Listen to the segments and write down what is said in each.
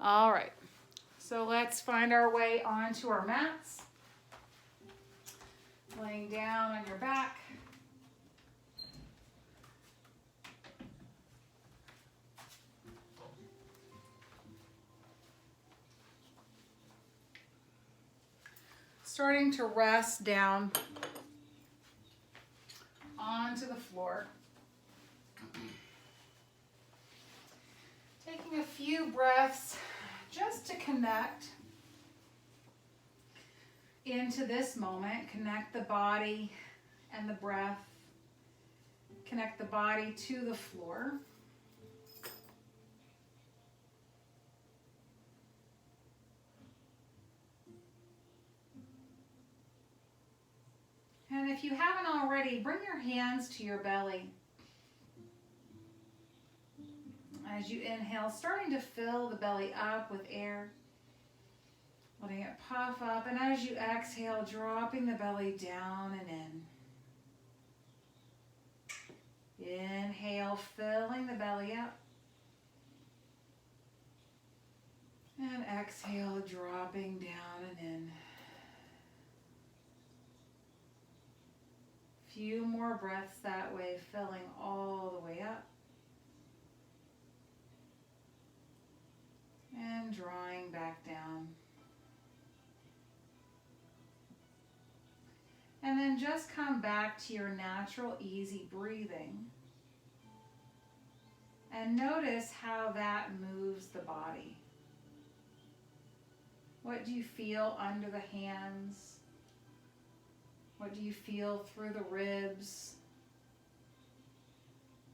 All right, so let's find our way onto our mats. Laying down on your back. Starting to rest down onto the floor. Taking a few breaths just to connect into this moment. Connect the body and the breath. Connect the body to the floor. And if you haven't already, bring your hands to your belly. As you inhale, starting to fill the belly up with air. Letting it puff up. And as you exhale, dropping the belly down and in. Inhale, filling the belly up. And exhale, dropping down and in. Few more breaths that way, filling all the way up. And drawing back down. And then just come back to your natural, easy breathing. And notice how that moves the body. What do you feel under the hands? What do you feel through the ribs?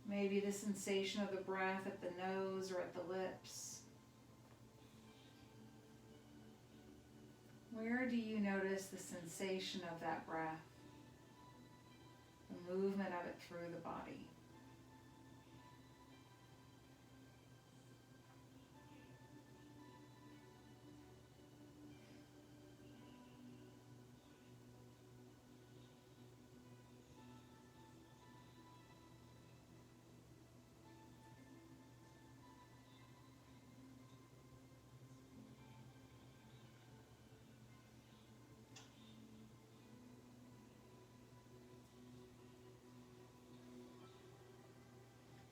Maybe the sensation of the breath at the nose or at the lips. Where do you notice the sensation of that breath? The movement of it through the body.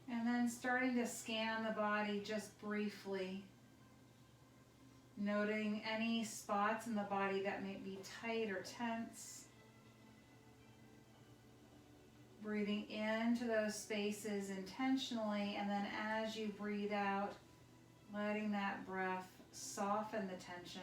And then starting to scan the body just briefly, noting any spots in the body that may be tight or tense. Breathing into those spaces intentionally, and then as you breathe out, letting that breath soften the tension.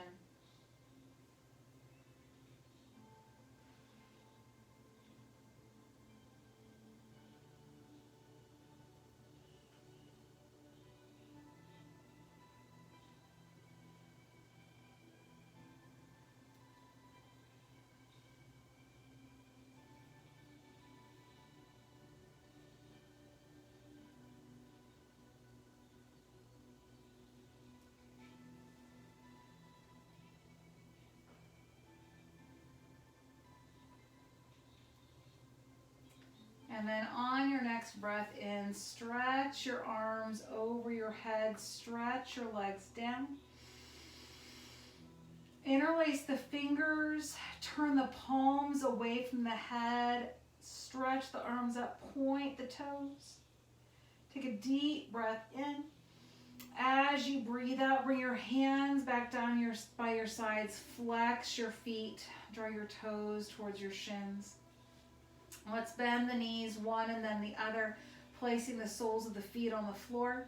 And then on your next breath in, stretch your arms over your head, stretch your legs down. Interlace the fingers, turn the palms away from the head, stretch the arms up, point the toes. Take a deep breath in. As you breathe out, bring your hands back down by your sides, flex your feet, draw your toes towards your shins. Let's bend the knees, one and then the other, placing the soles of the feet on the floor.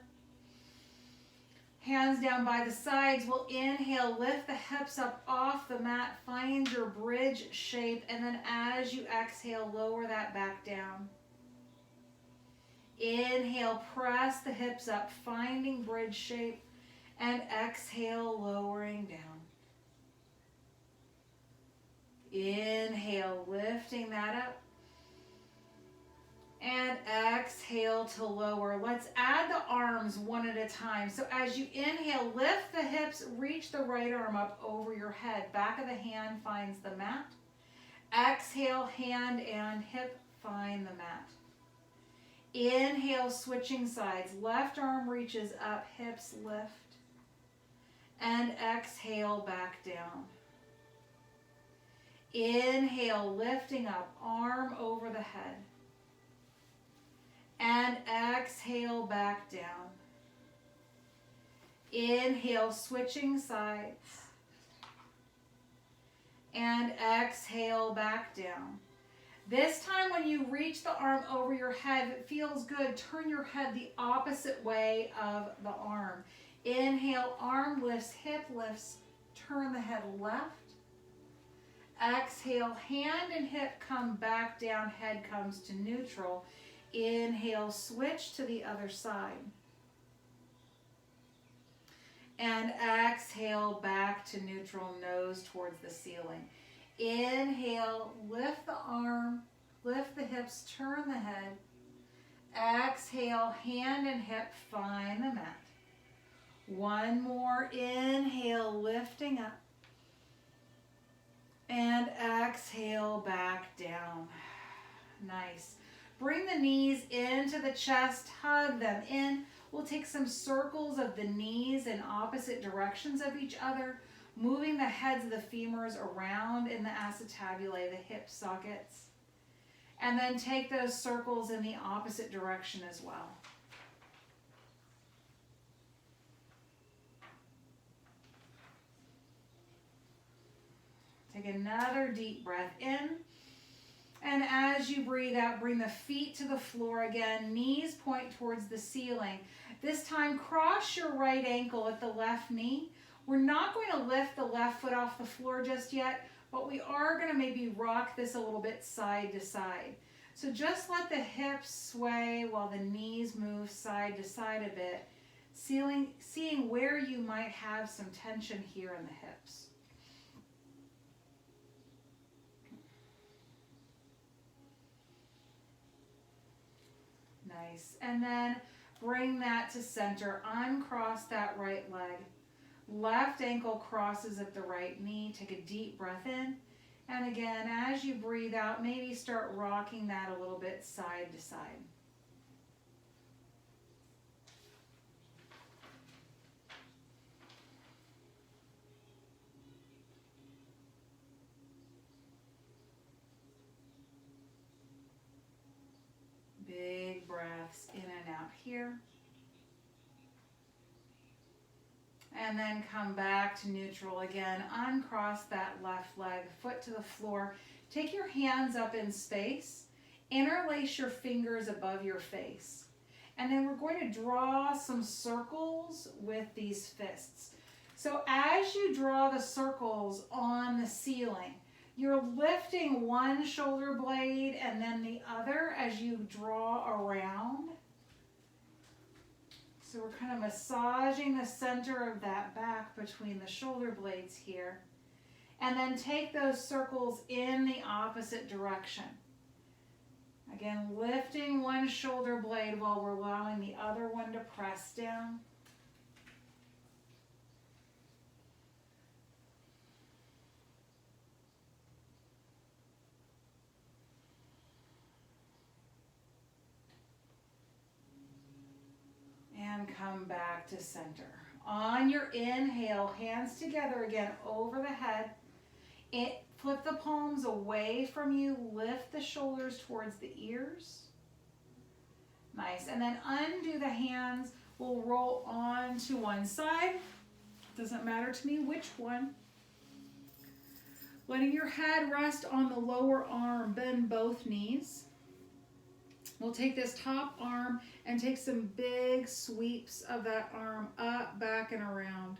Hands down by the sides. We'll inhale, lift the hips up off the mat, find your bridge shape, and then as you exhale, lower that back down. Inhale, press the hips up, finding bridge shape, and exhale, lowering down. Inhale, lifting that up. And exhale to lower. Let's add the arms one at a time. So as you inhale, lift the hips, reach the right arm up over your head. Back of the hand finds the mat. Exhale, hand and hip find the mat. Inhale, switching sides. Left arm reaches up, hips lift. And exhale back down. Inhale, lifting up, arm over the head. And exhale back down. Inhale, switching sides. And exhale back down. This time when you reach the arm over your head, if it feels good, turn your head the opposite way of the arm. Inhale, arm lifts, hip lifts, turn the head left. Exhale, hand and hip come back down, head comes to neutral. Inhale, switch to the other side. And exhale, back to neutral, nose towards the ceiling. Inhale, lift the arm, lift the hips, turn the head. Exhale, hand and hip find the mat. One more, inhale, lifting up. And exhale, back down. Nice. Bring the knees into the chest, hug them in. We'll take some circles of the knees in opposite directions of each other, moving the heads of the femurs around in the acetabulae, the hip sockets. And then take those circles in the opposite direction as well. Take another deep breath in. And as you breathe out, bring the feet to the floor again. Knees point towards the ceiling. This time, cross your right ankle at the left knee. We're not going to lift the left foot off the floor just yet, but we are going to maybe rock this a little bit side to side. So just let the hips sway while the knees move side to side a bit, seeing where you might have some tension here in the hips. Nice. And then bring that to center. Uncross that right leg. Left ankle crosses at the right knee. Take a deep breath in. And again, as you breathe out, maybe start rocking that a little bit side to side. Big breaths in and out here. And then come back to neutral again. Uncross that left leg, foot to the floor. Take your hands up in space. Interlace your fingers above your face. And then we're going to draw some circles with these fists. So as you draw the circles on the ceiling, you're lifting one shoulder blade and then the other as you draw around. So we're kind of massaging the center of that back between the shoulder blades here. And then take those circles in the opposite direction. Again, lifting one shoulder blade while we're allowing the other one to press down. And come back to center. On your inhale, hands together again over the head. Flip the palms away from you. Lift the shoulders towards the ears. Nice. And then undo the hands. We'll roll on to one side. Doesn't matter to me which one. Letting your head rest on the lower arm. Bend both knees. We'll take this top arm and take some big sweeps of that arm up, back, and around.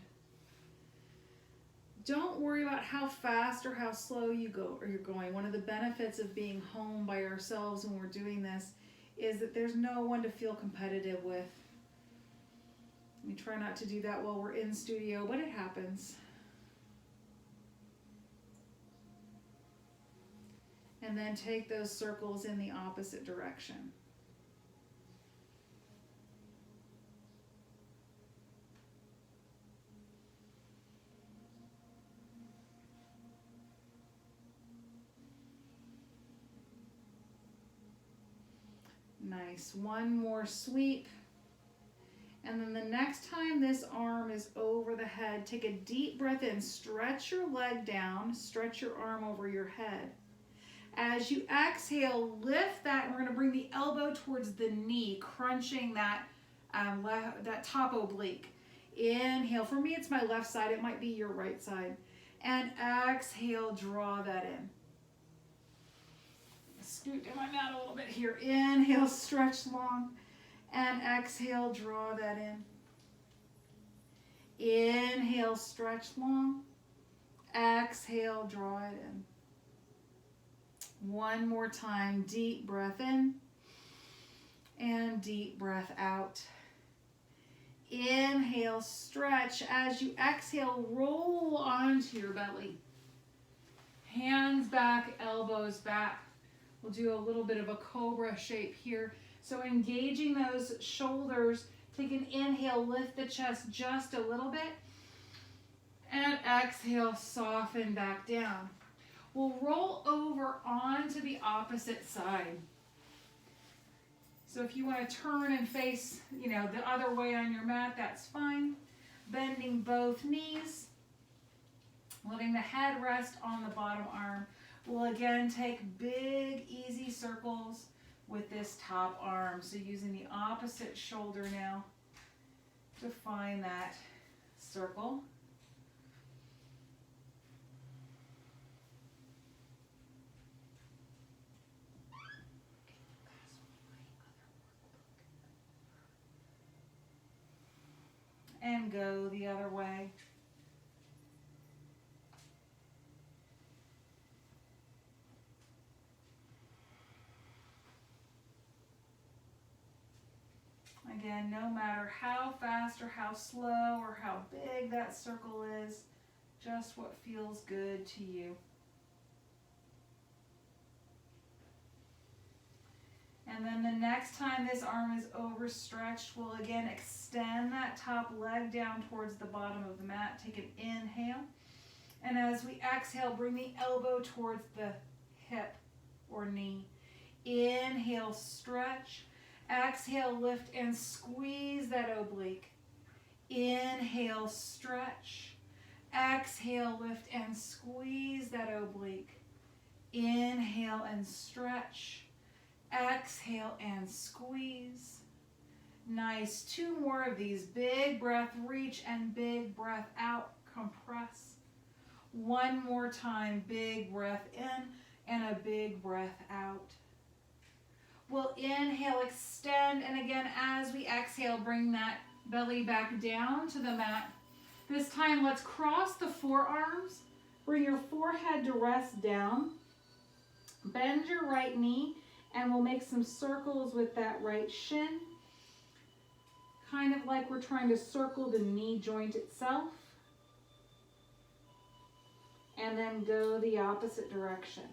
Don't worry about how fast or how slow you go or you're going. One of the benefits of being home by ourselves when we're doing this is that there's no one to feel competitive with. We try not to do that while we're in studio, but it happens. And then take those circles in the opposite direction. Nice. One more sweep. And then the next time this arm is over the head, take a deep breath in. Stretch your leg down. Stretch your arm over your head. As you exhale, lift that. And we're going to bring the elbow towards the knee, crunching that, that top oblique. Inhale. For me, it's my left side. It might be your right side. And exhale, draw that in. Scoot down my mat a little bit here. Inhale, stretch long. And exhale, draw that in. Inhale, stretch long. Exhale, draw it in. One more time. Deep breath in. And deep breath out. Inhale, stretch. As you exhale, roll onto your belly. Hands back, elbows back. We'll do a little bit of a cobra shape here. So engaging those shoulders, take an inhale, lift the chest just a little bit. And exhale, soften back down. We'll roll over onto the opposite side. So if you want to turn and face, the other way on your mat, that's fine. Bending both knees. Letting the head rest on the bottom arm. We'll again take big, easy circles with this top arm. So using the opposite shoulder now to find that circle. And go the other way. Again, no matter how fast or how slow or how big that circle is, just what feels good to you. And then the next time this arm is overstretched, we'll again extend that top leg down towards the bottom of the mat. Take an inhale. And as we exhale, bring the elbow towards the hip or knee. Inhale, stretch. Exhale, lift and squeeze that oblique. Inhale, stretch. Exhale, lift and squeeze that oblique. Inhale and stretch. Exhale and squeeze. Nice. 2 more of these. Big breath, reach, and big breath out. Compress. 1 more time. Big breath in and a big breath out. We'll inhale, extend, and again, as we exhale, bring that belly back down to the mat. This time, let's cross the forearms. Bring your forehead to rest down. Bend your right knee, and we'll make some circles with that right shin. Kind of like we're trying to circle the knee joint itself. And then go the opposite direction.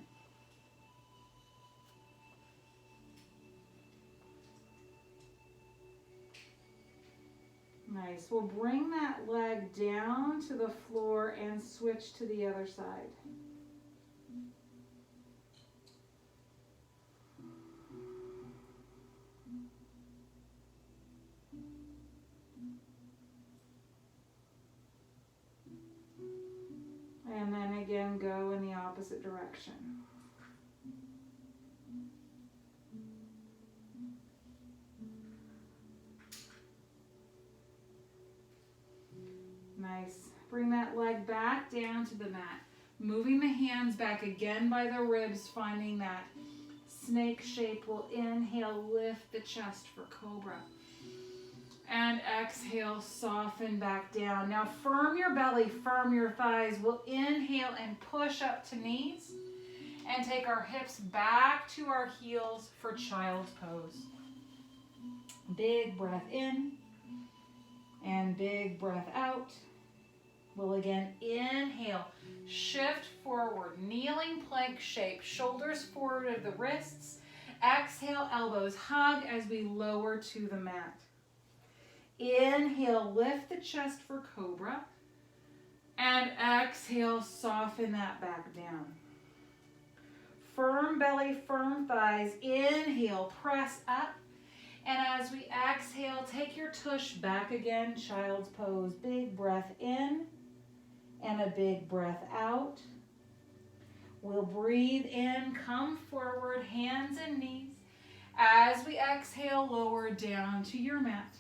Nice. We'll bring that leg down to the floor and switch to the other side. And then again, go in the opposite direction. Nice. Bring that leg back down to the mat. Moving the hands back again by the ribs, finding that snake shape. We'll inhale, lift the chest for cobra. And exhale, soften back down. Now firm your belly, firm your thighs. We'll inhale and push up to knees. And take our hips back to our heels for child's pose. Big breath in. And big breath out. We'll again inhale, shift forward, kneeling plank shape, shoulders forward of the wrists. Exhale, elbows hug as we lower to the mat. Inhale, lift the chest for cobra. And exhale, soften that back down. Firm belly, firm thighs. Inhale, press up. And as we exhale, take your tush back again, child's pose. Big breath in and a big breath out. We'll breathe in, come forward, hands and knees. As we exhale, lower down to your mat.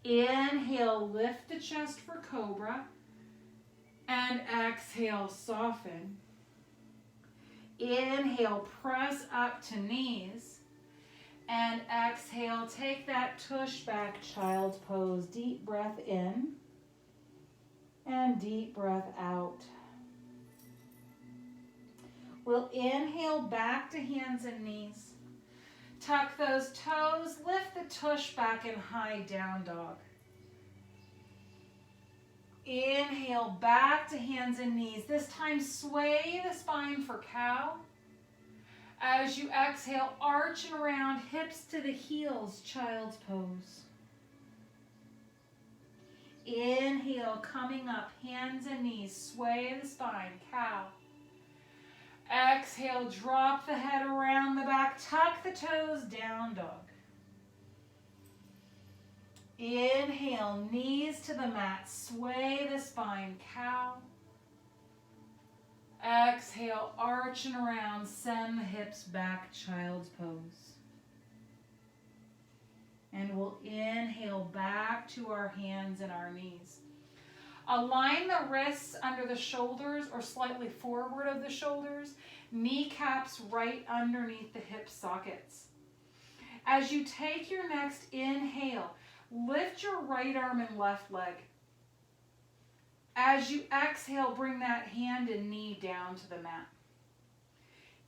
Inhale, lift the chest for cobra. And exhale, soften. Inhale, press up to knees. And exhale, take that tush back, child's pose. Deep breath in and deep breath out. We'll inhale back to hands and knees. Tuck those toes, lift the tush back in high down dog. Inhale back to hands and knees. This time sway the spine for cow. As you exhale, arch and around, hips to the heels, child's pose. Inhale, coming up, hands and knees, sway the spine, cow. Exhale, drop the head around the back, tuck the toes, down dog. Inhale, knees to the mat, sway the spine, cow. Exhale, arch and around, send the hips back, child's pose. And we'll inhale back to our hands and our knees. Align the wrists under the shoulders or slightly forward of the shoulders, kneecaps right underneath the hip sockets. As you take your next inhale, lift your right arm and left leg. As you exhale, bring that hand and knee down to the mat.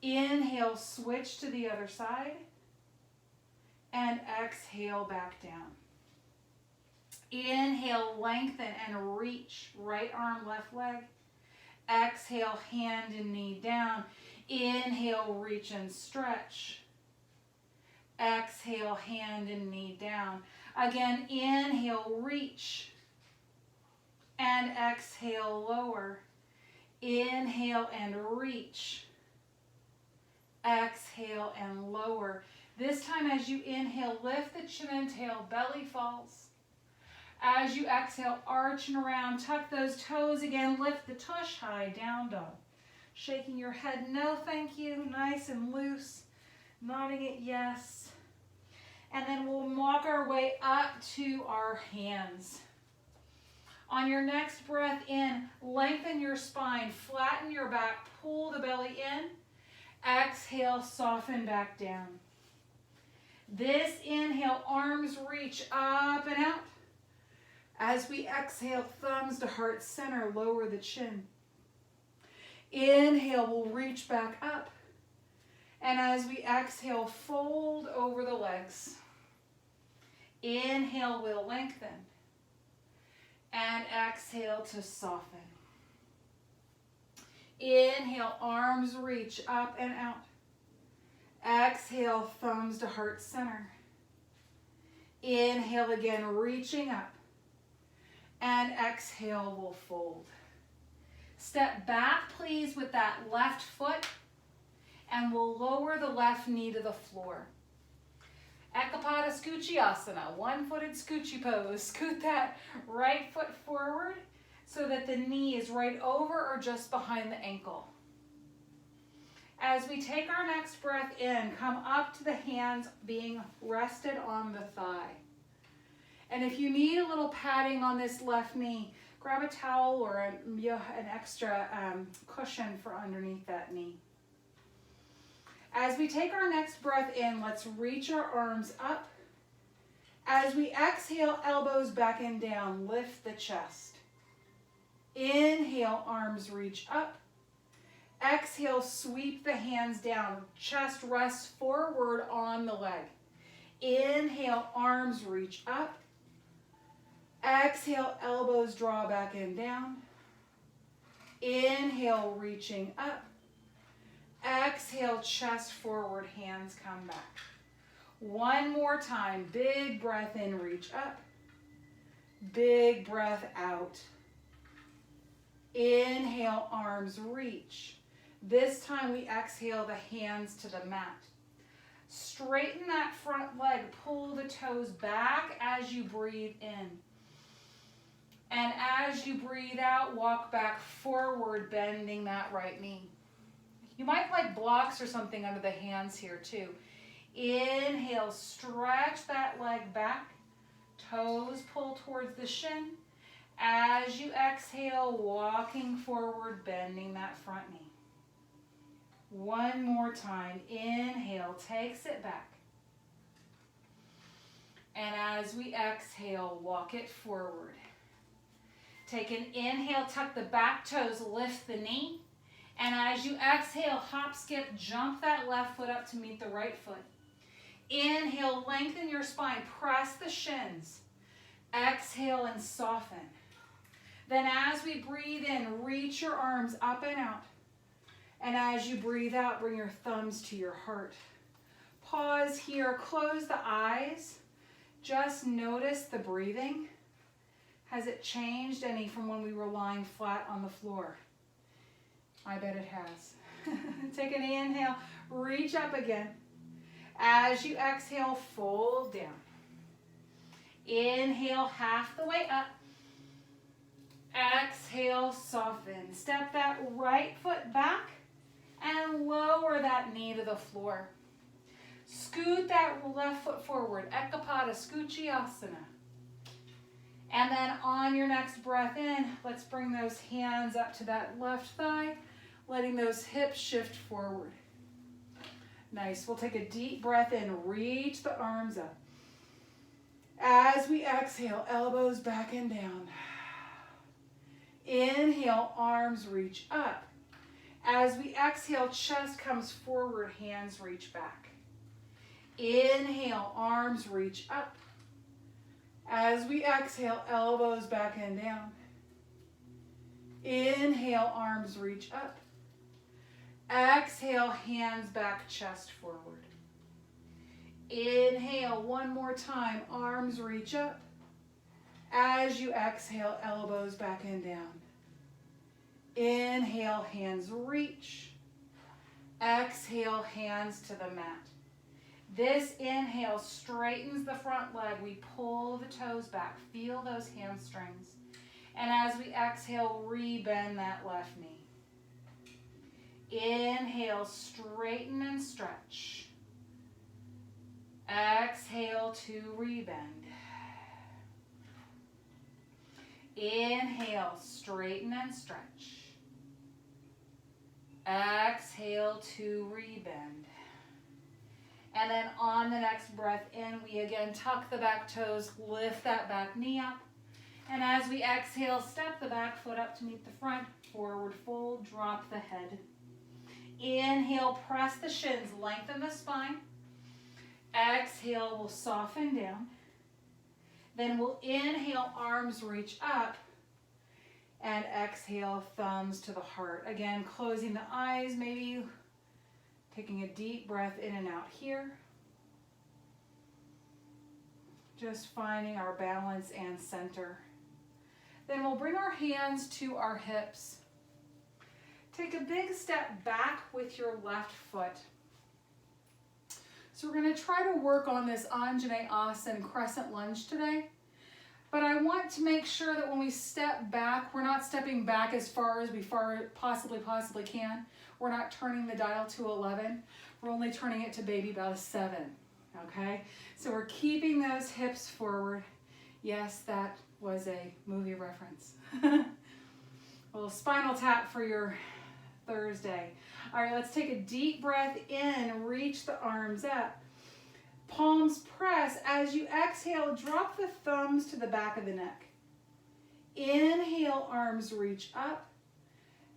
Inhale, switch to the other side. And exhale, back down. Inhale, lengthen and reach. Right arm, left leg. Exhale, hand and knee down. Inhale, reach and stretch. Exhale, hand and knee down. Again, inhale, reach. And exhale, lower. Inhale and reach. Exhale and lower. This time as you inhale, lift the chin and tail, belly falls. As you exhale, arch and around, tuck those toes again, lift the tush high, down dog. Shaking your head, no thank you, nice and loose. Nodding it yes. And then we'll walk our way up to our hands. On your next breath in, lengthen your spine, flatten your back, pull the belly in. Exhale, soften back down. This inhale, arms reach up and out. As we exhale, thumbs to heart center, lower the chin. Inhale, we'll reach back up. And as we exhale, fold over the legs. Inhale, we'll lengthen. And exhale to soften. Inhale, arms reach up and out. Exhale, thumbs to heart center. Inhale again, reaching up. And exhale, we'll fold. Step back, please, with that left foot. And we'll lower the left knee to the floor. Ekapada Scoochiyasana, one-footed scoochie pose. Scoot that right foot forward so that the knee is right over or just behind the ankle. As we take our next breath in, come up to the hands being rested on the thigh. And if you need a little padding on this left knee, grab a towel or an extra cushion for underneath that knee. As we take our next breath in, let's reach our arms up. As we exhale, elbows back and down, lift the chest. Inhale, arms reach up. Exhale, sweep the hands down. Chest rests forward on the leg. Inhale, arms reach up. Exhale, elbows draw back and down. Inhale, reaching up. Exhale, chest forward, hands come back. One more time. Big breath in, reach up. Big breath out. Inhale, arms reach. This time we exhale the hands to the mat. Straighten that front leg. Pull the toes back as you breathe in. And as you breathe out, walk back forward, bending that right knee. You might like blocks or something under the hands here too. Inhale, stretch that leg back. Toes pull towards the shin. As you exhale, walking forward, bending that front knee. One more time. Inhale, takes it back. And as we exhale, walk it forward. Take an inhale, tuck the back toes, lift the knee. And as you exhale, hop, skip, jump that left foot up to meet the right foot. Inhale, lengthen your spine, press the shins. Exhale and soften. Then as we breathe in, reach your arms up and out. And as you breathe out, bring your thumbs to your heart. Pause here, close the eyes. Just notice the breathing. Has it changed any from when we were lying flat on the floor? I bet it has. Take an inhale, reach up again. As you exhale, fold down. Inhale, half the way up. Exhale, soften. Step that right foot back and lower that knee to the floor. Scoot that left foot forward, Ekapada Skuchiasana. And then on your next breath in, let's bring those hands up to that left thigh, letting those hips shift forward. Nice. We'll take a deep breath in, reach the arms up. As we exhale, elbows back and down. Inhale, arms reach up. As we exhale, chest comes forward, hands reach back. Inhale, arms reach up. As we exhale, elbows back and down. Inhale, arms reach up. Exhale, hands back, chest forward. Inhale, one more time, arms reach up. As you exhale, elbows back and down. Inhale, hands reach. Exhale, hands to the mat. This inhale straightens the front leg. We pull the toes back. Feel those hamstrings. And as we exhale, rebend that left knee. Inhale, straighten and stretch. Exhale to rebend. Inhale, straighten and stretch. Exhale to rebend. And then on the next breath in, we again tuck the back toes, lift that back knee up. And as we exhale, step the back foot up to meet the front, forward fold, drop the head. Inhale, press the shins, lengthen the spine. Exhale, we'll soften down. Then we'll inhale, arms reach up. And exhale, thumbs to the heart. Again, closing the eyes, maybe taking a deep breath in and out here. Just finding our balance and center. Then we'll bring our hands to our hips. Take a big step back with your left foot. So we're going to try to work on this Anjaneyasana crescent lunge today. But I want to make sure that when we step back, we're not stepping back as far as we possibly can. We're not turning the dial to 11. We're only turning it to maybe about a 7. Okay? So we're keeping those hips forward. Yes, that was a movie reference. A little spinal tap for your Thursday. All right, let's take a deep breath in. Reach the arms up. Palms press. As you exhale, drop the thumbs to the back of the neck. Inhale, arms reach up.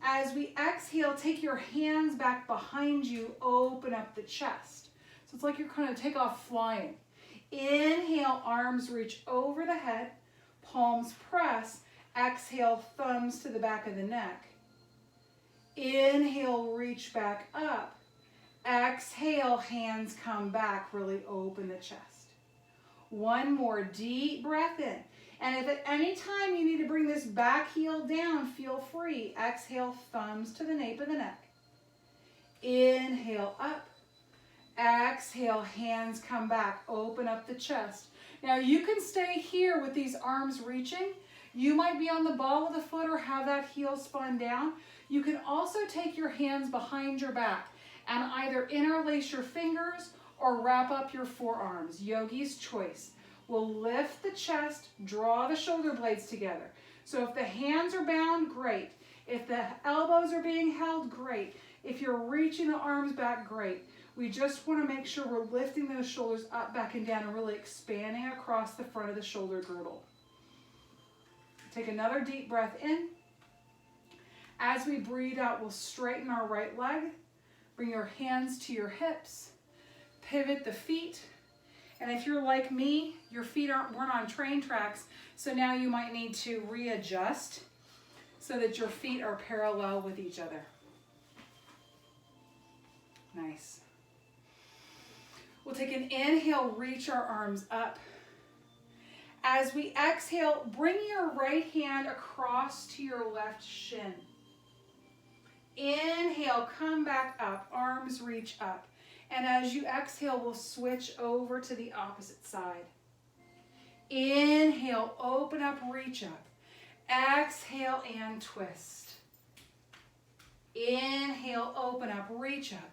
As we exhale, take your hands back behind you, open up the chest. So it's like you're kind of take off flying. Inhale, arms reach over the head, palms press. Exhale, thumbs to the back of the neck. Inhale, reach back up. Exhale, hands come back, really open the chest. One more deep breath in. And if at any time you need to bring this back heel down, feel free. Exhale, thumbs to the nape of the neck. Inhale up. Exhale, hands come back, open up the chest. Now you can stay here with these arms reaching. You might be on the ball of the foot or have that heel spun down. You can also take your hands behind your back and either interlace your fingers or wrap up your forearms. Yogi's choice. We'll lift the chest, draw the shoulder blades together. So if the hands are bound, great. If the elbows are being held, great. If you're reaching the arms back, great. We just want to make sure we're lifting those shoulders up, back, and down and really expanding across the front of the shoulder girdle. Take another deep breath in. As we breathe out, we'll straighten our right leg. Bring your hands to your hips. Pivot the feet. And if you're like me, your feet weren't on train tracks, so now you might need to readjust so that your feet are parallel with each other. Nice. We'll take an inhale, reach our arms up. As we exhale, bring your right hand across to your left shin. Inhale, come back up, arms reach up. And as you exhale, we'll switch over to the opposite side. Inhale, open up, reach up. Exhale and twist. Inhale, open up, reach up.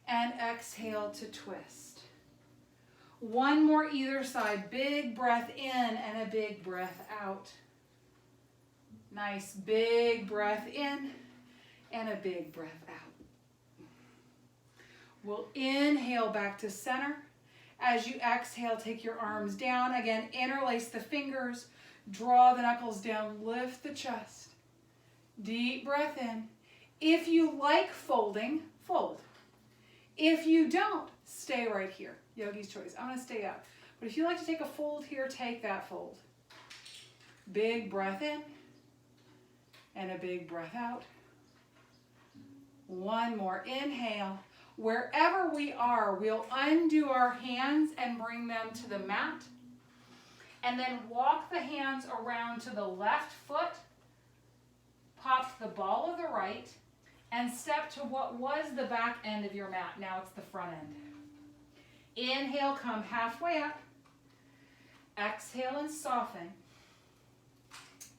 And exhale to twist. One more either side. Big breath in and a big breath out. Nice big breath in and a big breath out. We'll inhale back to center. As you exhale, take your arms down. Again, interlace the fingers. Draw the knuckles down. Lift the chest. Deep breath in. If you like folding, fold. If you don't, stay right here. Yogi's choice. I'm going to stay up. But if you like to take a fold here, take that fold. Big breath in and a big breath out. One more inhale. Wherever we are, we'll undo our hands and bring them to the mat. And then walk the hands around to the left foot. Pop the ball of the right. And step to what was the back end of your mat. Now it's the front end. Inhale, come halfway up. Exhale and soften.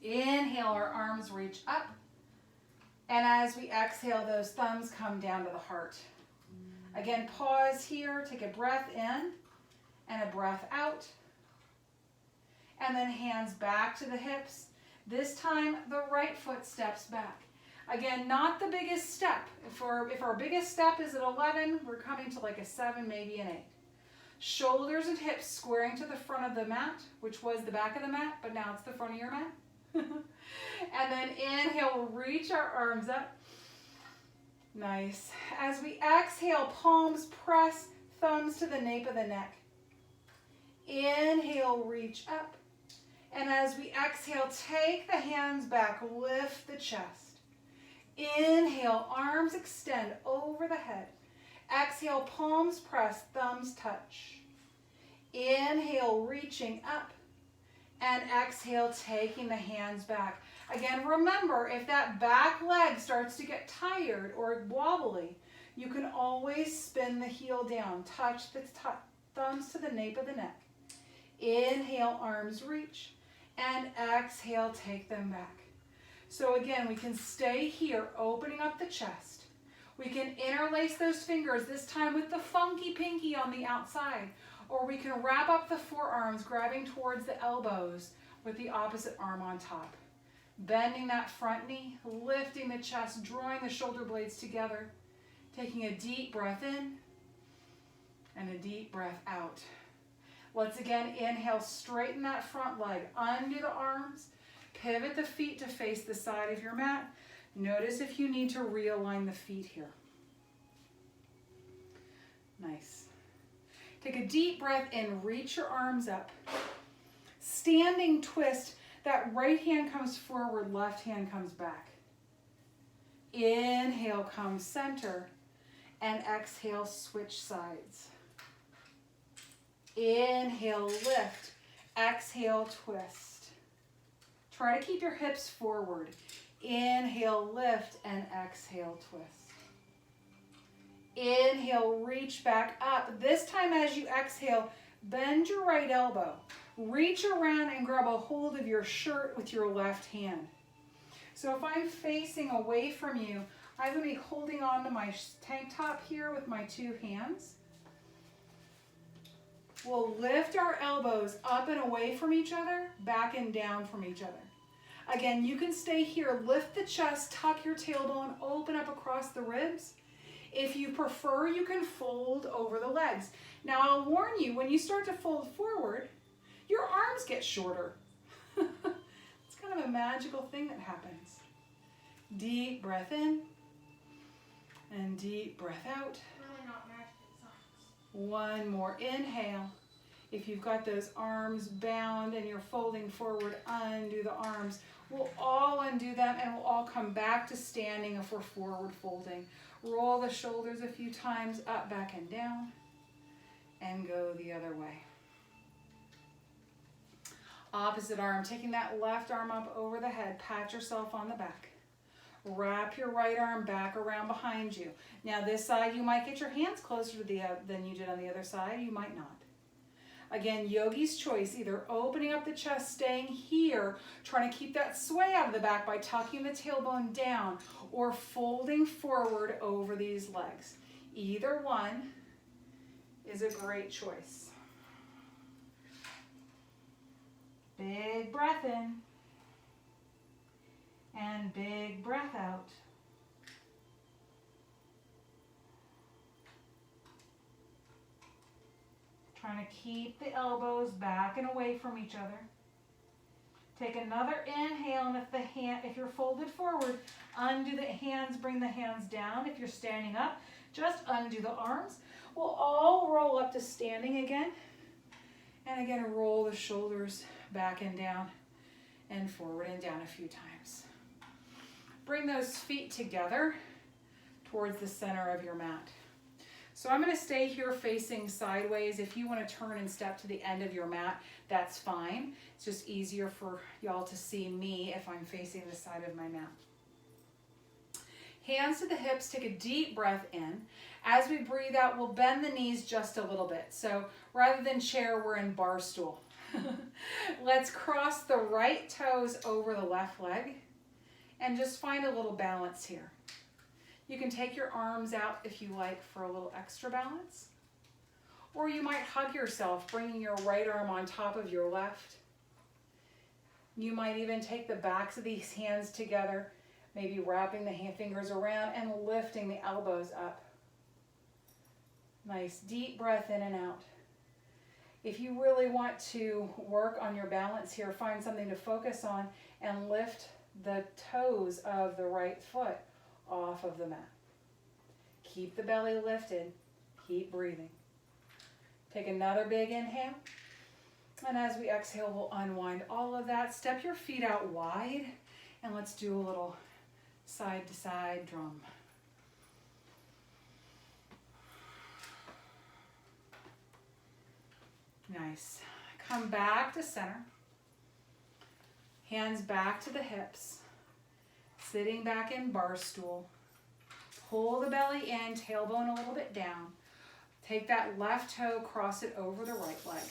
Inhale, our arms reach up. And as we exhale, those thumbs come down to the heart. Again, pause here, take a breath in and a breath out. And then hands back to the hips. This time, the right foot steps back. Again, not the biggest step. If our biggest step is at 11, we're coming to like a 7, maybe an 8. Shoulders and hips squaring to the front of the mat, which was the back of the mat, but now it's the front of your mat. And then inhale, we'll reach our arms up. Nice. As we exhale, palms press, thumbs to the nape of the neck. Inhale, reach up. And as we exhale, take the hands back, lift the chest. Inhale, arms extend over the head. Exhale, palms press, thumbs touch. Inhale, reaching up. And exhale, taking the hands back. Again, remember, if that back leg starts to get tired or wobbly, you can always spin the heel down. Touch the thumbs to the nape of the neck. Inhale, arms reach. And exhale, take them back. So again, we can stay here, opening up the chest. We can interlace those fingers, this time with the funky pinky on the outside. Or we can wrap up the forearms, grabbing towards the elbows with the opposite arm on top. Bending that front knee, lifting the chest, drawing the shoulder blades together. Taking a deep breath in and a deep breath out. Let's again inhale, straighten that front leg, undo the arms. Pivot the feet to face the side of your mat. Notice if you need to realign the feet here. Nice. Take a deep breath in, reach your arms up. Standing twist, that right hand comes forward, left hand comes back. Inhale, come center, and exhale, switch sides. Inhale, lift, exhale, twist. Try to keep your hips forward. Inhale, lift, and exhale, twist. Inhale, reach back up. This time as you exhale, bend your right elbow. Reach around and grab a hold of your shirt with your left hand. So if I'm facing away from you, I'm going to be holding on to my tank top here with my two hands. We'll lift our elbows up and away from each other, back and down from each other. Again, you can stay here, lift the chest, tuck your tailbone, open up across the ribs. If you prefer, you can fold over the legs. Now, I'll warn you, when you start to fold forward, your arms get shorter. It's kind of a magical thing that happens. Deep breath in and deep breath out. Really not magic, it's science. One more inhale. If you've got those arms bound and you're folding forward, undo the arms. We'll all undo them and we'll all come back to standing if we're forward folding. Roll the shoulders a few times, up, back, and down, and go the other way. Opposite arm, taking that left arm up over the head, pat yourself on the back. Wrap your right arm back around behind you. Now this side, you might get your hands closer to than you did on the other side, you might not. Again, yogi's choice, either opening up the chest, staying here, trying to keep that sway out of the back by tucking the tailbone down, or folding forward over these legs. Either one is a great choice. Big breath in and big breath out. Trying to keep the elbows back and away from each other. Take another inhale, and if you're folded forward, undo the hands, bring the hands down. If you're standing up, just undo the arms. We'll all roll up to standing again. And again, roll the shoulders back and down and forward and down a few times. Bring those feet together towards the center of your mat. So I'm going to stay here facing sideways. If you want to turn and step to the end of your mat, that's fine. It's just easier for y'all to see me if I'm facing the side of my mat. Hands to the hips, take a deep breath in. As we breathe out, we'll bend the knees just a little bit. So rather than chair, we're in bar stool. Let's cross the right toes over the left leg and just find a little balance here. You can take your arms out if you like for a little extra balance. Or you might hug yourself, bringing your right arm on top of your left. You might even take the backs of these hands together, maybe wrapping the fingers around and lifting the elbows up. Nice deep breath in and out. If you really want to work on your balance here, find something to focus on and lift the toes of the right foot off of the mat. Keep the belly lifted. Keep breathing. Take another big inhale. And as we exhale, we'll unwind all of that. Step your feet out wide. And let's do a little side to side drum. Nice. Come back to center. Hands back to the hips. Sitting back in bar stool. Pull the belly in, tailbone a little bit down. Take that left toe, cross it over the right leg.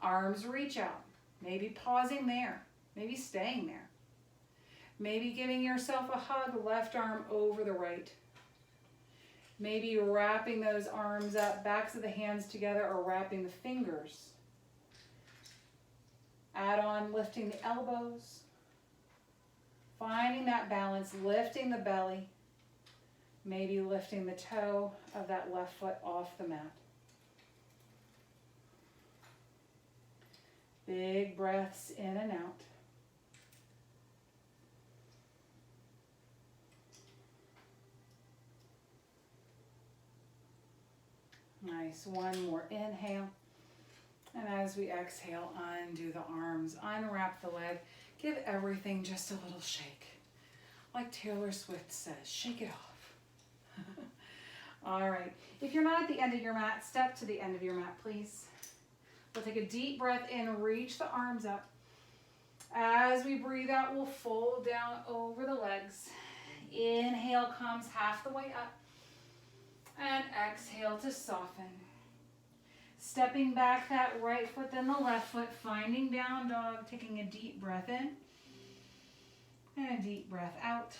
Arms reach out. Maybe pausing there. Maybe staying there. Maybe giving yourself a hug, left arm over the right. Maybe wrapping those arms up, backs of the hands together, or wrapping the fingers. Add on lifting the elbows. Finding that balance, lifting the belly, maybe lifting the toe of that left foot off the mat. Big breaths in and out. Nice, one more inhale. And as we exhale, undo the arms, unwrap the leg. Give everything just a little shake. Like Taylor Swift says, shake it off. All right. If you're not at the end of your mat, step to the end of your mat, please. We'll take a deep breath in, reach the arms up. As we breathe out, we'll fold down over the legs. Inhale comes half the way up. And exhale to soften. Stepping back that right foot, then the left foot, finding down dog, taking a deep breath in and a deep breath out.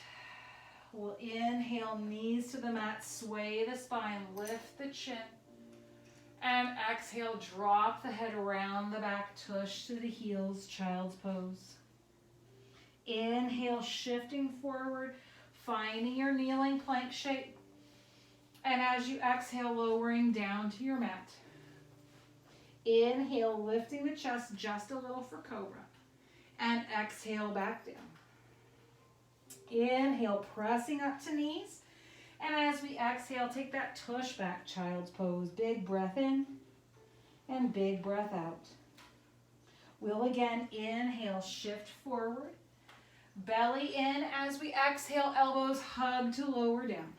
We'll inhale, knees to the mat, sway the spine, lift the chin. And exhale, drop the head around the back, tush to the heels, child's pose. Inhale, shifting forward, finding your kneeling plank shape. And as you exhale, lowering down to your mat. Inhale, lifting the chest just a little for cobra. And exhale, back down. Inhale, pressing up to knees. And as we exhale, take that tush back, child's pose. Big breath in and big breath out. We'll again inhale, shift forward. Belly in as we exhale, elbows hug to lower down.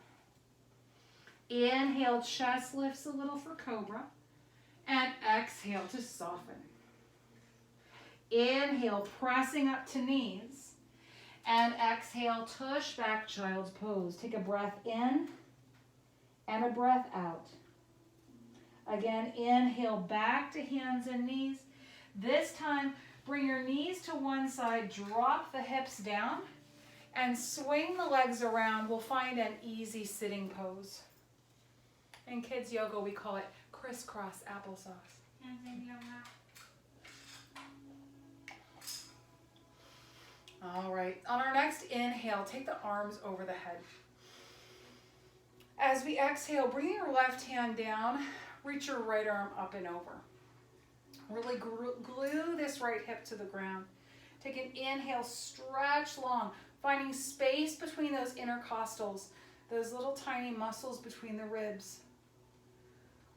Inhale, chest lifts a little for cobra. And exhale to soften. Inhale, pressing up to knees. And exhale, tush back, child's pose. Take a breath in and a breath out. Again, inhale, back to hands and knees. This time, bring your knees to one side, drop the hips down, and swing the legs around. We'll find an easy sitting pose. In kids yoga, we call it crisscross applesauce. And then your mouth. All right, on our next inhale, take the arms over the head. As we exhale, bring your left hand down, reach your right arm up and over. Really glue this right hip to the ground. Take an inhale, stretch long, finding space between those intercostals, those little tiny muscles between the ribs.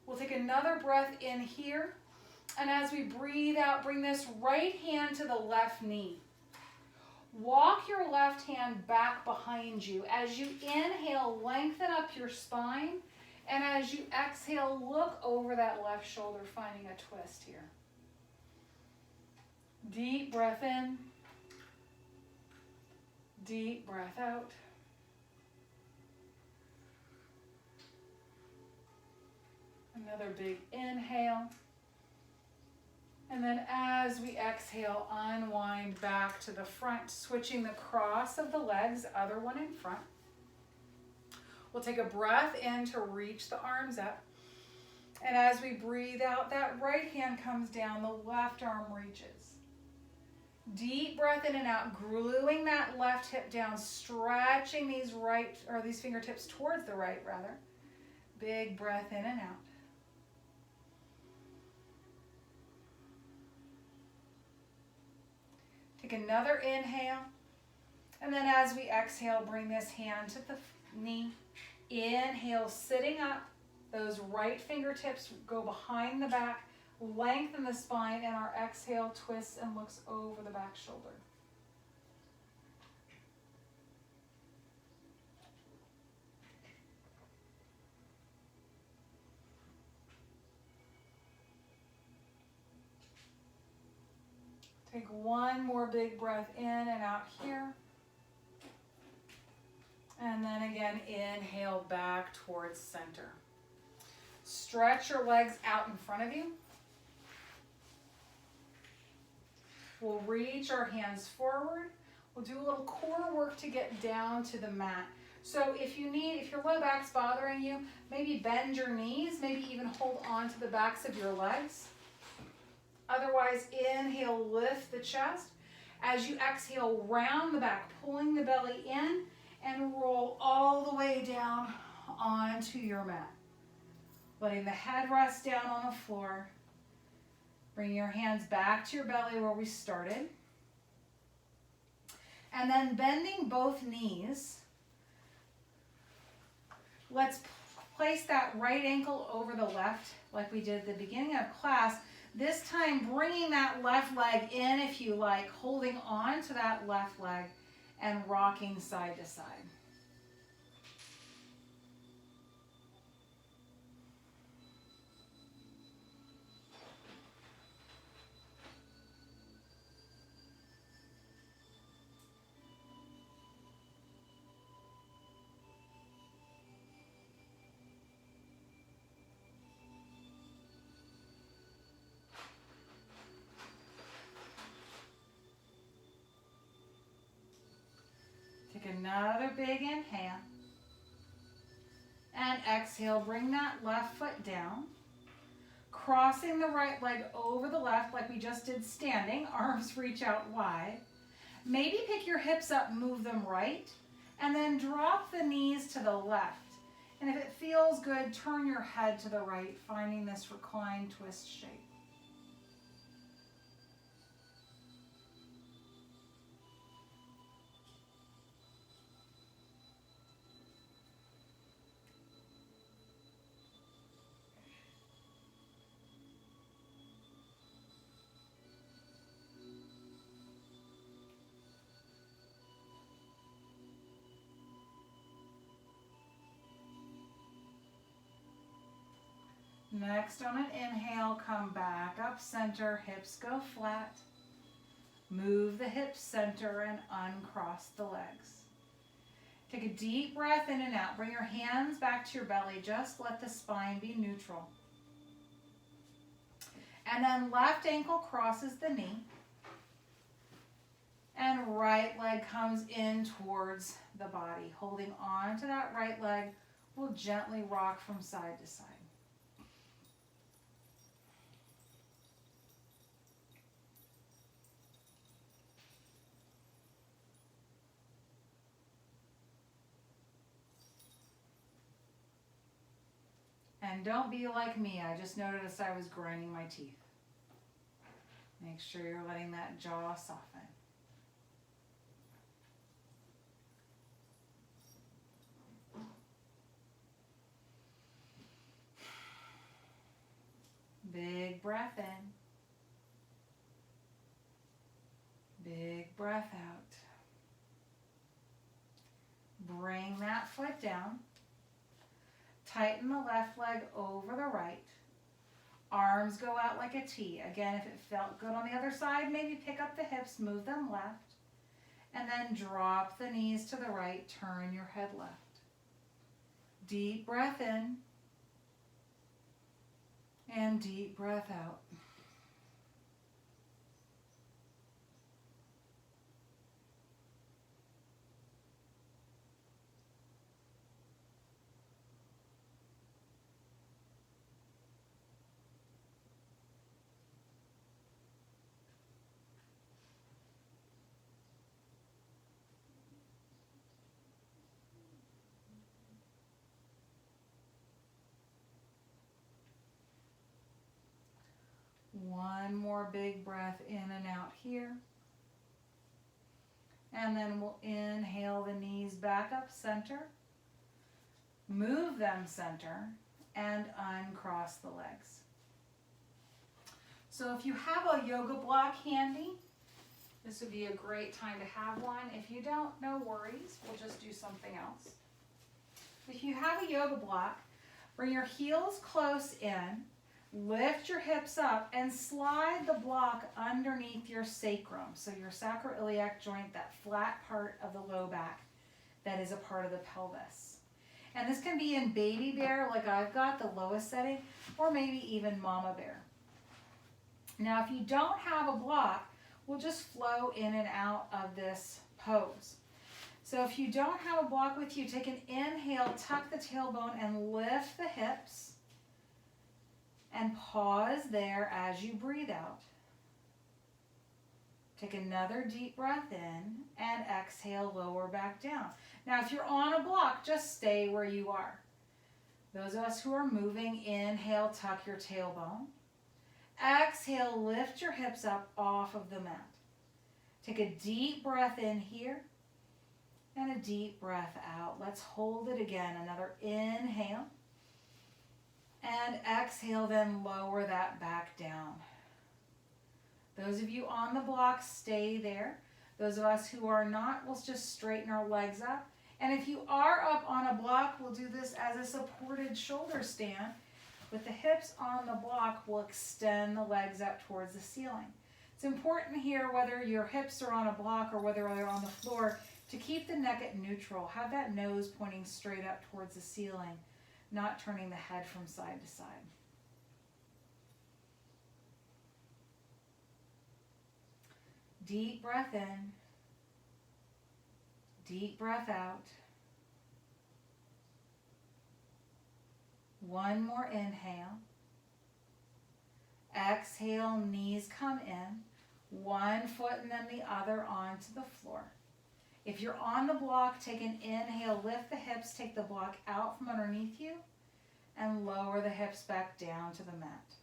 We'll take another breath in here, and as we breathe out, bring this right hand to the left knee. Walk your left hand back behind you. As you inhale, lengthen up your spine. And as you exhale, look over that left shoulder, finding a twist here. Deep breath in. Deep breath out. Another big inhale. And then as we exhale, unwind back to the front, switching the cross of the legs, other one in front. We'll take a breath in to reach the arms up. And as we breathe out, that right hand comes down, the left arm reaches. Deep breath in and out, gluing that left hip down, stretching these fingertips towards the right, rather. Big breath in and out. Take another inhale, and then as we exhale, bring this hand to the knee. Inhale, sitting up. Those right fingertips go behind the back, lengthen the spine, and our exhale twists and looks over the back shoulder. Take one more big breath in and out here. And then again, inhale back towards center. Stretch your legs out in front of you. We'll reach our hands forward. We'll do a little core work to get down to the mat. So if your low back's bothering you, maybe bend your knees, maybe even hold on to the backs of your legs. Otherwise, inhale, lift the chest. As you exhale, round the back, pulling the belly in and roll all the way down onto your mat. Letting the head rest down on the floor. Bring your hands back to your belly where we started. And then bending both knees, let's place that right ankle over the left like we did at the beginning of class. This time, bringing that left leg in, if you like, holding on to that left leg and rocking side to side. another big inhale. And exhale, bring that left foot down. Crossing the right leg over the left like we just did standing. Arms reach out wide. Maybe pick your hips up, move them right. And then drop the knees to the left. And if it feels good, turn your head to the right, finding this reclined twist shape. Next, on an inhale, come back up center, hips go flat. Move the hips center and uncross the legs. Take a deep breath in and out. Bring your hands back to your belly. Just let the spine be neutral. And then left ankle crosses the knee. And right leg comes in towards the body. Holding on to that right leg, we'll gently rock from side to side. And don't be like me. I just noticed I was grinding my teeth. Make sure you're letting that jaw soften. Big breath in. Big breath out. Bring that foot down. Tighten the left leg over the right. Arms go out like a T. Again, if it felt good on the other side, maybe pick up the hips, move them left. And then drop the knees to the right, turn your head left. Deep breath in. And deep breath out. One more big breath in and out here. And then we'll inhale the knees back up center. Move them center and uncross the legs. So if you have a yoga block handy, this would be a great time to have one. If you don't, no worries. We'll just do something else. If you have a yoga block, bring your heels close in. Lift your hips up and slide the block underneath your sacrum. So your sacroiliac joint, that flat part of the low back that is a part of the pelvis. And this can be in baby bear, like I've got, the lowest setting, or maybe even mama bear. Now, if you don't have a block, we'll just flow in and out of this pose. So if you don't have a block with you, take an inhale, tuck the tailbone, and lift the hips. And pause there as you breathe out. Take another deep breath in and exhale, lower back down. Now, if you're on a block, just stay where you are. Those of us who are moving, inhale, tuck your tailbone. Exhale, lift your hips up off of the mat. Take a deep breath in here and a deep breath out. Let's hold it again. Another inhale. And exhale, then lower that back down. Those of you on the block, stay there. Those of us who are not, we'll just straighten our legs up. And if you are up on a block, we'll do this as a supported shoulder stand. With the hips on the block, we'll extend the legs up towards the ceiling. It's important here, whether your hips are on a block or whether they're on the floor, to keep the neck at neutral. Have that nose pointing straight up towards the ceiling, not turning the head from side to side. Deep breath in. Deep breath out. One more inhale. Exhale, knees come in. One foot and then the other onto the floor. If you're on the block, take an inhale, lift the hips, take the block out from underneath you, and lower the hips back down to the mat.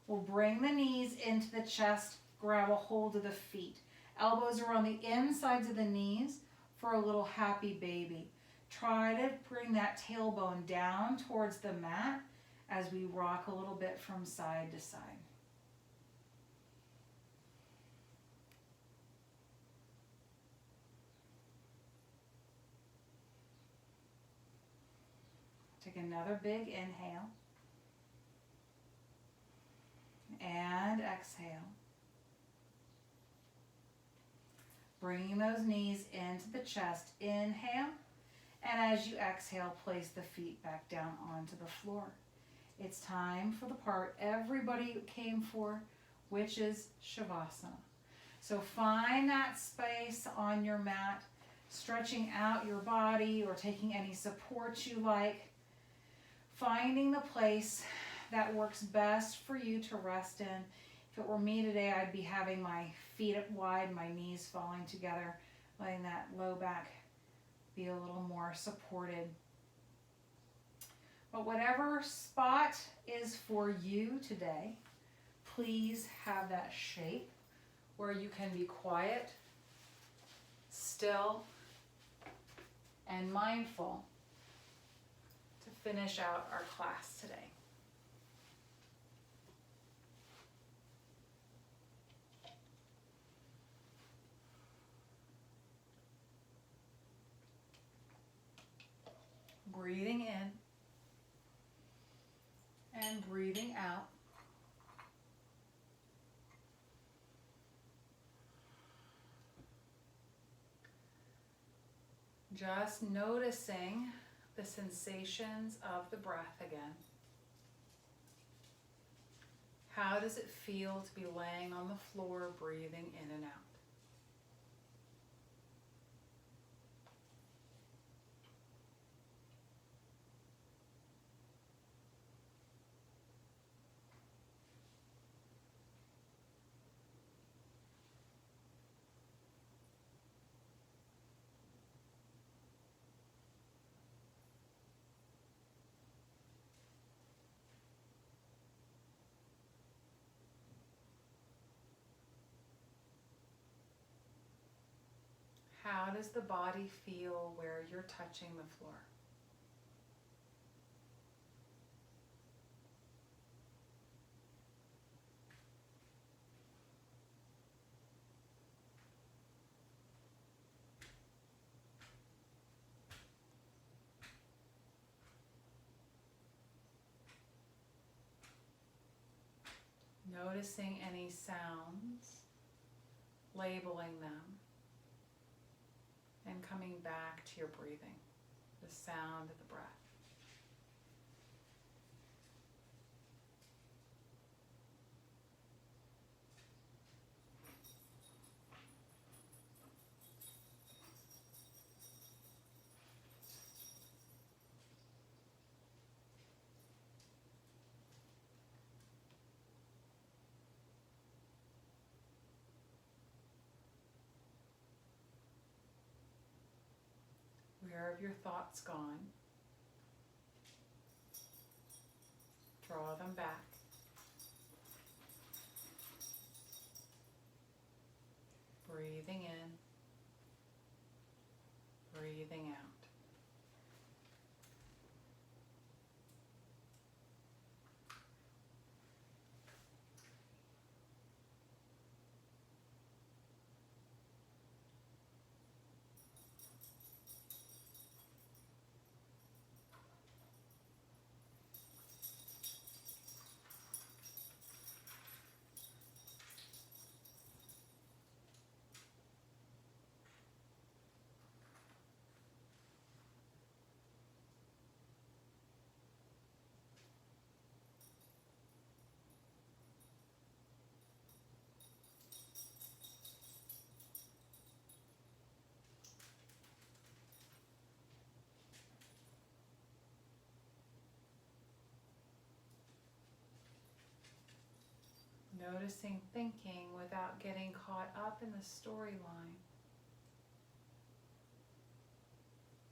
We'll bring the knees into the chest, grab a hold of the feet. Elbows are on the insides of the knees for a little happy baby. Try to bring that tailbone down towards the mat as we rock a little bit from side to side. Take another big inhale. And exhale. Bringing those knees into the chest. Inhale. And as you exhale, place the feet back down onto the floor. It's time for the part everybody came for, which is Shavasana. So find that space on your mat, stretching out your body or taking any support you like. Finding the place that works best for you to rest in. If it were me today, I'd be having my feet up wide, my knees falling together, letting that low back be a little more supported. But whatever spot is for you today, please have that shape where you can be quiet, still, and mindful to finish out our class today. Breathing in and breathing out. Just noticing the sensations of the breath again. How does it feel to be laying on the floor, breathing in and out? How does the body feel where you're touching the floor? Noticing any sounds, labeling them, and coming back to your breathing, the sound of the breath. Where have your thoughts gone? Draw them back. Breathing in, breathing out. Noticing thinking without getting caught up in the storyline.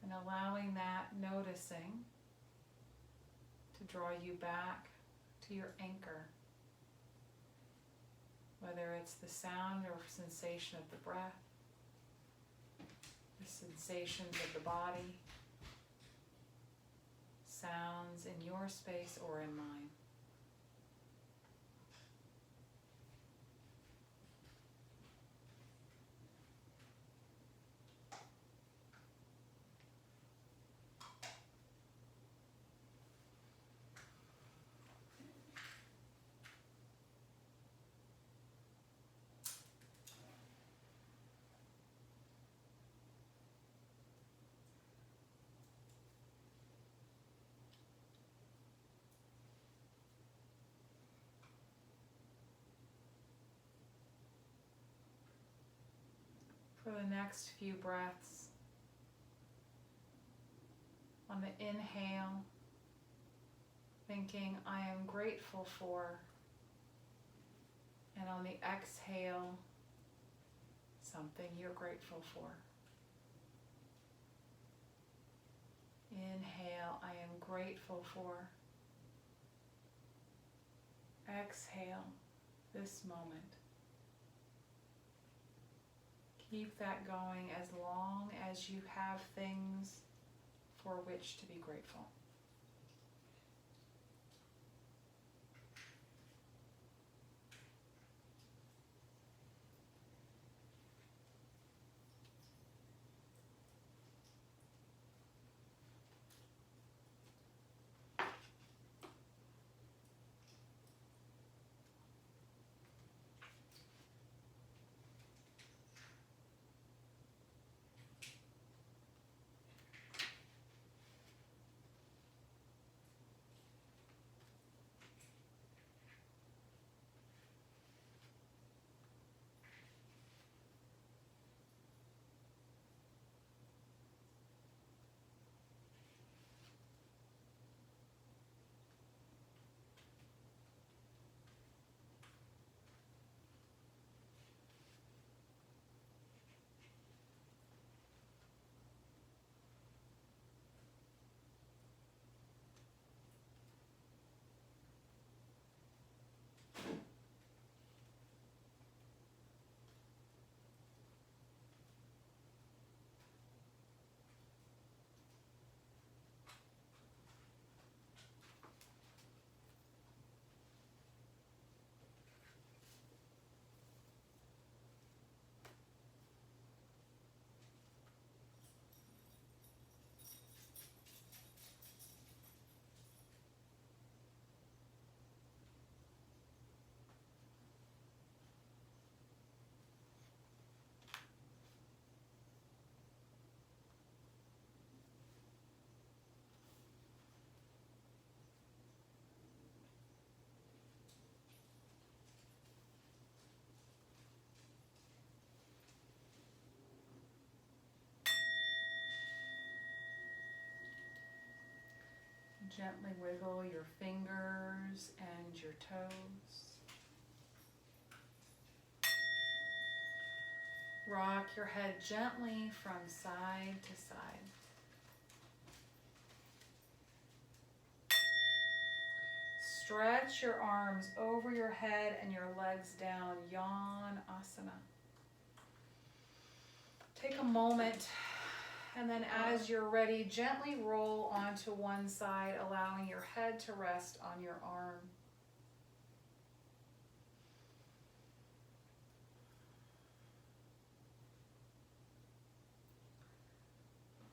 And allowing that noticing to draw you back to your anchor. Whether it's the sound or sensation of the breath, the sensations of the body, sounds in your space or in mine. For the next few breaths, on the inhale, thinking I am grateful for, and on the exhale, something you're grateful for. Inhale, I am grateful for. Exhale, this moment. Keep that going as long as you have things for which to be grateful. Gently wiggle your fingers and your toes. Rock your head gently from side to side. Stretch your arms over your head and your legs down, Yan Asana. Take a moment, and then as you're ready, gently roll onto one side, allowing your head to rest on your arm.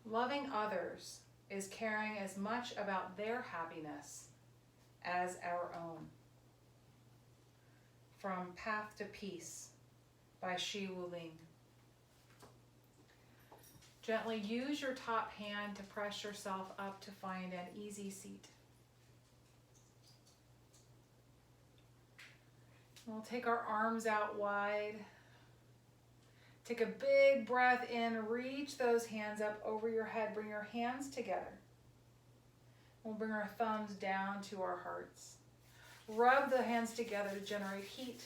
Loving others is caring as much about their happiness as our own. From Path to Peace by Shi Wu Ling. Gently use your top hand to press yourself up to find an easy seat. We'll take our arms out wide. Take a big breath in, reach those hands up over your head, bring your hands together. We'll bring our thumbs down to our hearts. Rub the hands together to generate heat.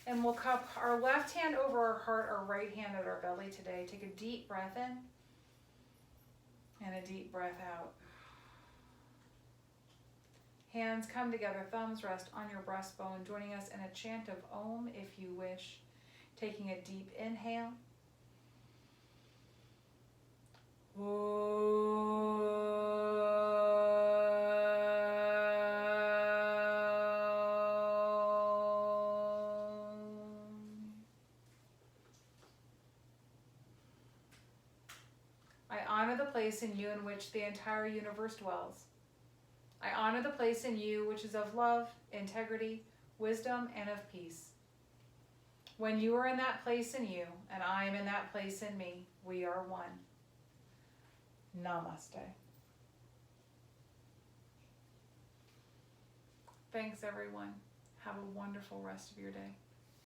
And we'll cup our left hand over our heart, our right hand at our belly today. Take a deep breath in and a deep breath out. Hands come together, thumbs rest on your breastbone, joining us in a chant of Om if you wish. Taking a deep inhale. I honor the place in you in which the entire universe dwells. I honor the place in you which is of love, integrity, wisdom, and of peace. When you are in that place in you, and I am in that place in me, we are one. Namaste. Thanks, everyone. Have a wonderful rest of your day.